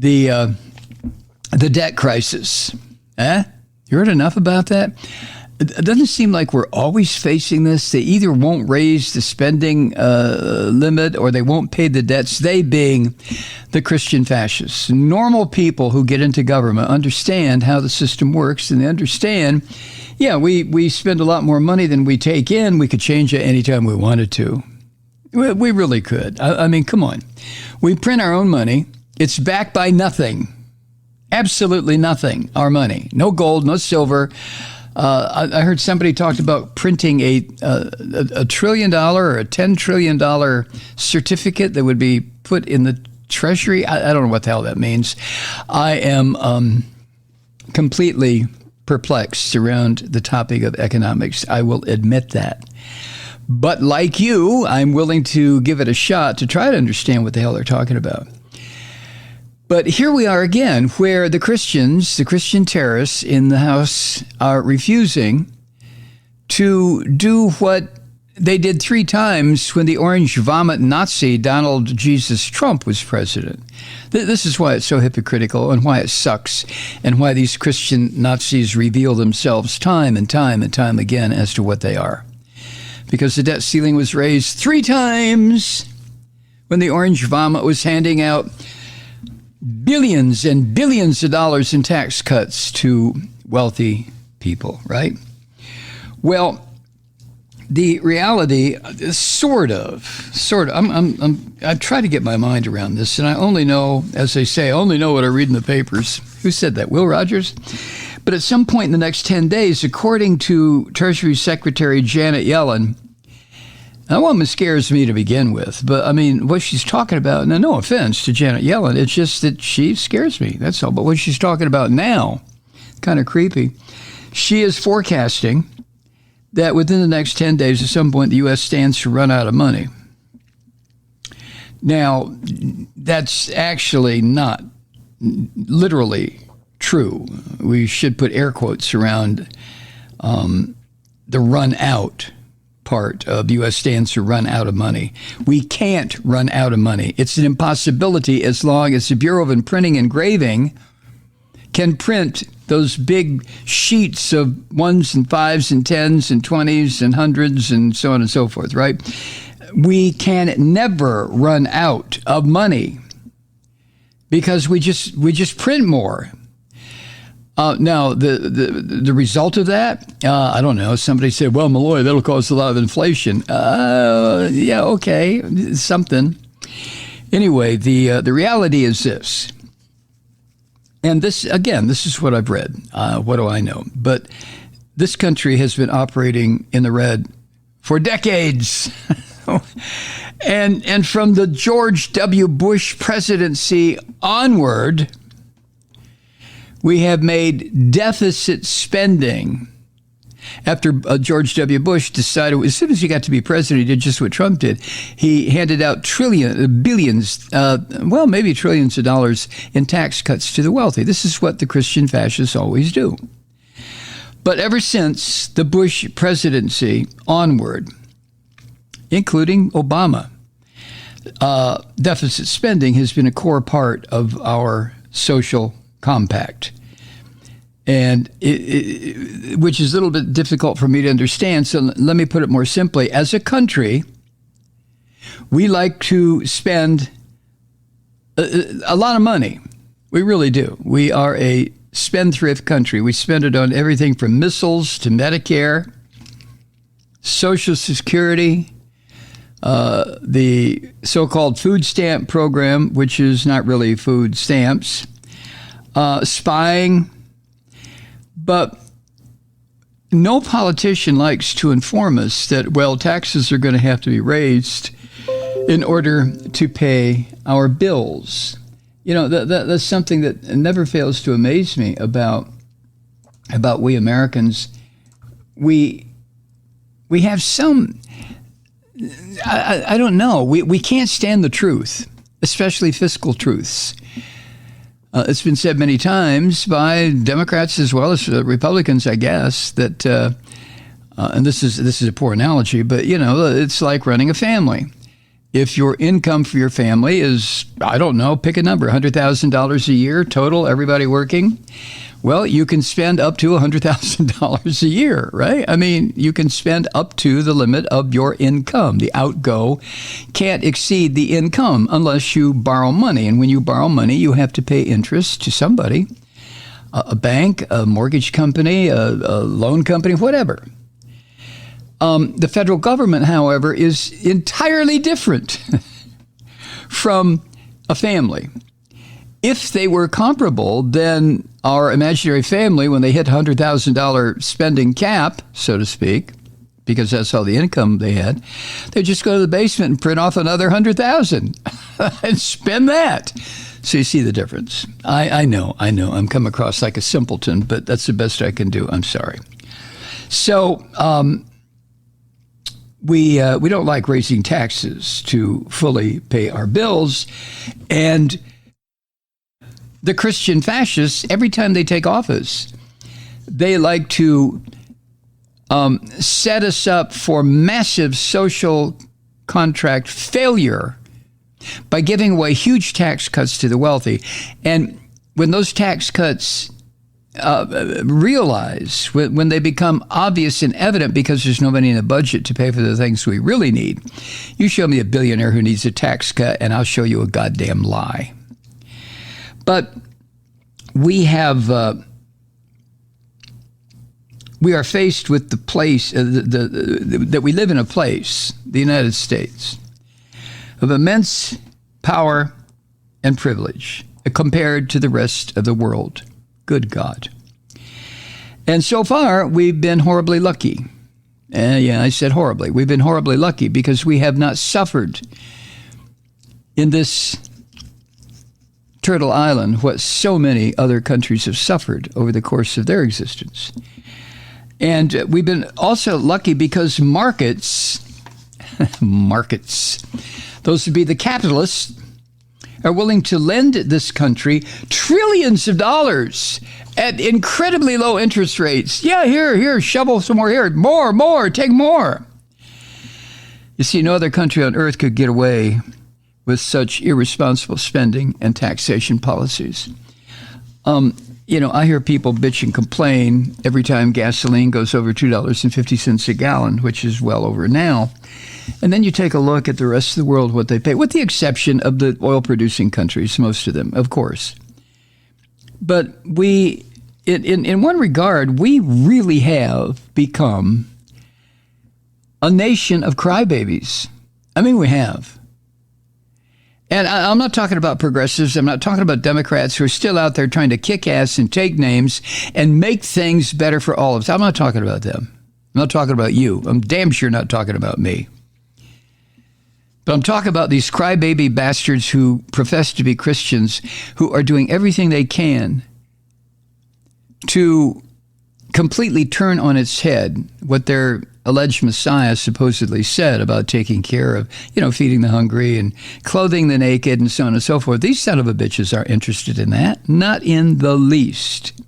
the debt crisis. You heard enough about that? It doesn't seem like we're always facing this. They either won't raise the spending limit or they won't pay the debts, they being the Christian fascists. Normal people who get into government understand how the system works, and they understand, we spend a lot more money than we take in. We could change it anytime we wanted to. We really could. I mean, come on. We print our own money. It's backed by nothing. Absolutely nothing, our money. No gold, no silver. I heard somebody talked about printing a $1 trillion or a $10 trillion certificate that would be put in the treasury. I don't know what the hell that means. I am completely perplexed around the topic of economics. I will admit that. But like you, I'm willing to give it a shot to try to understand what the hell they're talking about. But here we are again, where the Christians, the Christian terrorists in the House are refusing to do what they did 3 times when the orange vomit Nazi Donald Jesus Trump was president. This is why it's so hypocritical and why it sucks and why these Christian Nazis reveal themselves time and time and time again as to what they are. Because the debt ceiling was raised 3 times when the orange vomit was handing out billions and billions of dollars in tax cuts to wealthy people, right? Well, the reality, sort of, I try to get my mind around this, and I only know, as they say, I only know what I read in the papers. Who said that? Will Rogers? But at some point in the next 10 days, according to Treasury Secretary Janet Yellen, that woman scares me to begin with, but I mean, what she's talking about, and no offense to Janet Yellen, it's just that she scares me, that's all. But what she's talking about now, kind of creepy, she is forecasting that within the next 10 days, at some point, the U.S. stands to run out of money. Now, that's actually not literally true. We should put air quotes around the run out part of U.S. stands to run out of money. We can't run out of money. It's an impossibility as long as the Bureau of Imprinting and Engraving can print those big sheets of 1s and 5s and 10s and 20s and 100s and so on and so forth, right? We can never run out of money because we just print more. Now, the result of that, I don't know. Somebody said, well, Malloy, that'll cause a lot of inflation. Yeah, okay, something. Anyway, the reality is this. And this, again, this is what I've read. What do I know? But this country has been operating in the red for decades. And from the George W. Bush presidency onward, we have made deficit spending. After George W. Bush decided, as soon as he got to be president, he did just what Trump did. He handed out billions, maybe trillions of dollars in tax cuts to the wealthy. This is what the Christian fascists always do. But ever since the Bush presidency onward, including Obama, deficit spending has been a core part of our social compact, and which is a little bit difficult for me to understand. So let me put it more simply. As a country, we like to spend a lot of money. We really do. We are a spendthrift country. We spend it on everything from missiles to Medicare, Social Security, the so-called food stamp program, which is not really food stamps, spying. But no politician likes to inform us that, well, taxes are going to have to be raised in order to pay our bills. You know, that's something that never fails to amaze me about we Americans. We have some, I don't know, we can't stand the truth, especially fiscal truths. It's been said many times by Democrats as well as Republicans, I guess, that, and this is a poor analogy, but, you know, it's like running a family. If your income for your family is, I don't know, pick a number, $100,000 a year total, everybody working, well, you can spend up to $100,000 a year, right? I mean, you can spend up to the limit of your income. The outgo can't exceed the income unless you borrow money. And when you borrow money, you have to pay interest to somebody, a bank, a mortgage company, a loan company, whatever. The federal government, however, is entirely different from a family. If they were comparable, then our imaginary family, when they hit $100,000 spending cap, so to speak, because that's all the income they had, they just go to the basement and print off another $100,000 and spend that. So you see the difference. I know. I'm coming across like a simpleton, but that's the best I can do. I'm sorry. So, we don't like raising taxes to fully pay our bills. And the Christian fascists, every time they take office, they like to set us up for massive social contract failure by giving away huge tax cuts to the wealthy. And when those tax cuts realize, when they become obvious and evident because there's no money in the budget to pay for the things we really need, you show me a billionaire who needs a tax cut and I'll show you a goddamn lie. But we are faced with the place that we live in, a place, the United States, of immense power and privilege compared to the rest of the world. Good God. And so far, we've been horribly lucky. Yeah, I said horribly. We've been horribly lucky because we have not suffered in this Turtle Island what so many other countries have suffered over the course of their existence. And we've been also lucky because markets, those would be the capitalists, are willing to lend this country trillions of dollars at incredibly low interest rates. Yeah, here, shovel some more here. More, take more. You see, no other country on earth could get away with such irresponsible spending and taxation policies. I hear people bitch and complain every time gasoline goes over $2.50 a gallon, which is well over now. And then you take a look at the rest of the world, what they pay, with the exception of the oil-producing countries, most of them, of course. But we, in one regard, we really have become a nation of crybabies. I mean, we have. And I'm not talking about progressives. I'm not talking about Democrats who are still out there trying to kick ass and take names and make things better for all of us. I'm not talking about them. I'm not talking about you. I'm damn sure not talking about me. But I'm talking about these crybaby bastards who profess to be Christians, who are doing everything they can to completely turn on its head what their alleged Messiah supposedly said about taking care of, feeding the hungry and clothing the naked and so on and so forth. These son of a bitches are interested in that, not in the least.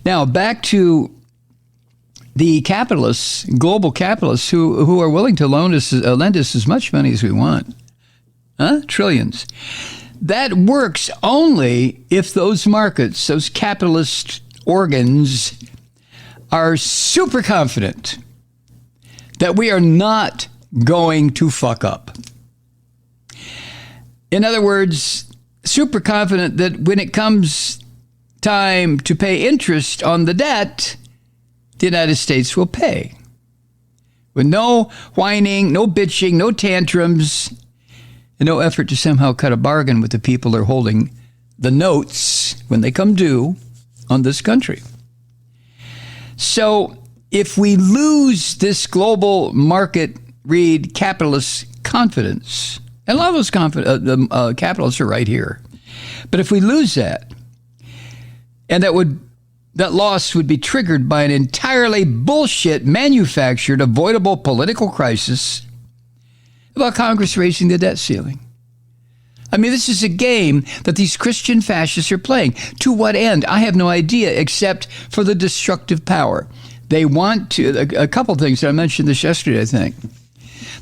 Now, back to the capitalists, global capitalists, who are willing to lend us as much money as we want. Trillions. That works only if those markets, those capitalist organs, are super confident that we are not going to fuck up. In other words, super confident that when it comes time to pay interest on the debt, the United States will pay. With no whining, no bitching, no tantrums, and no effort to somehow cut a bargain with the people who are holding the notes when they come due on this country. So if we lose this global market read capitalist confidence, and a lot of those capitalists are right here, but if we lose that, and that loss would be triggered by an entirely bullshit manufactured avoidable political crisis about Congress raising the debt ceiling. I mean, this is a game that these Christian fascists are playing. To what end? I have no idea, except for the destructive power. They want to, a couple things, I mentioned this yesterday, I think.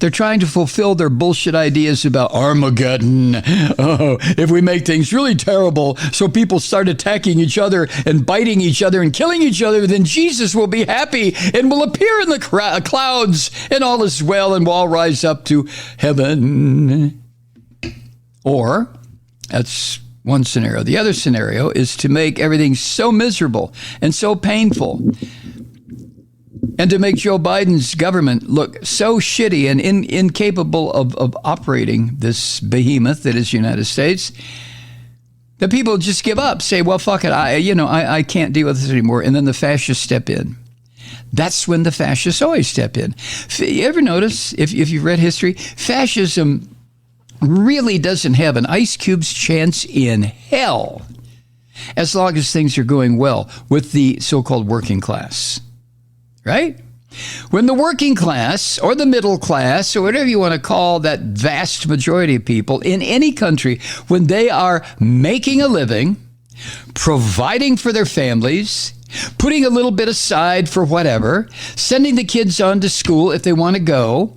They're trying to fulfill their bullshit ideas about Armageddon. Oh, if we make things really terrible so people start attacking each other and biting each other and killing each other, then Jesus will be happy and will appear in the clouds and all is well and we'll all rise up to heaven. Or, that's one scenario. The other scenario is to make everything so miserable and so painful and to make Joe Biden's government look so shitty and incapable of operating this behemoth that is the United States, that people just give up, say, well, fuck it, I can't deal with this anymore, and then the fascists step in. That's when the fascists always step in. You ever notice, if you've read history, fascism really doesn't have an ice cube's chance in hell as long as things are going well with the so-called working class, right? When the working class or the middle class or whatever you want to call that vast majority of people in any country, when they are making a living, providing for their families, putting a little bit aside for whatever, sending the kids on to school if they want to go,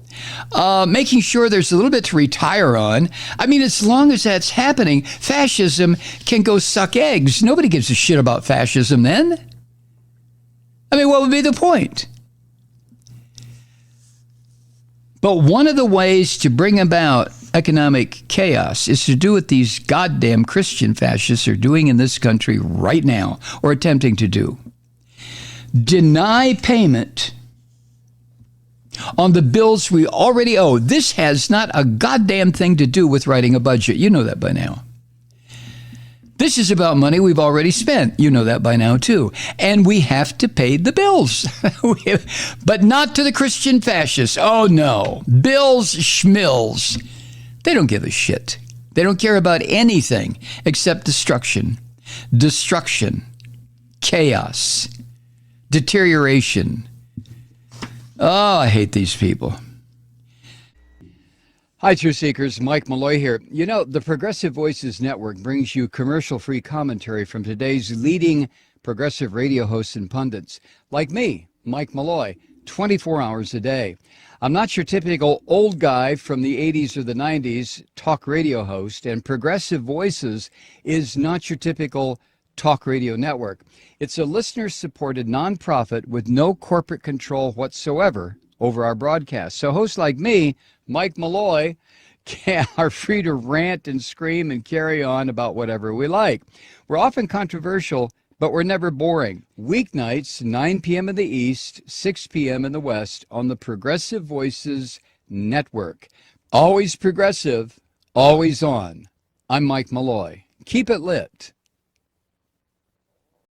making sure there's a little bit to retire on. I mean, as long as that's happening, fascism can go suck eggs. Nobody gives a shit about fascism then. I mean, what would be the point? But one of the ways to bring about economic chaos is to do what these goddamn Christian fascists are doing in this country right now, or attempting to do. Deny payment on the bills we already owe. This has not a goddamn thing to do with writing a budget. You know that by now. This is about money we've already spent. You know that by now, too. And we have to pay the bills. But not to the Christian fascists. Oh, no. Bills, schmills. They don't give a shit. They don't care about anything except destruction, chaos, deterioration. Oh, I hate these people. Hi, Truth Seekers. Mike Malloy here. You know, the Progressive Voices Network brings you commercial-free commentary from today's leading progressive radio hosts and pundits, like me, Mike Malloy, 24 hours a day. I'm not your typical old guy from the 80s or the 90s talk radio host, and Progressive Voices is not your typical talk radio network. It's a listener-supported nonprofit with no corporate control whatsoever over our broadcast. So hosts like me, Mike Malloy, are free to rant and scream and carry on about whatever we like. We're often controversial, but we're never boring. Weeknights, 9 p.m. in the East, 6 p.m. in the West on the Progressive Voices Network. Always progressive, always on. I'm Mike Malloy. Keep it lit.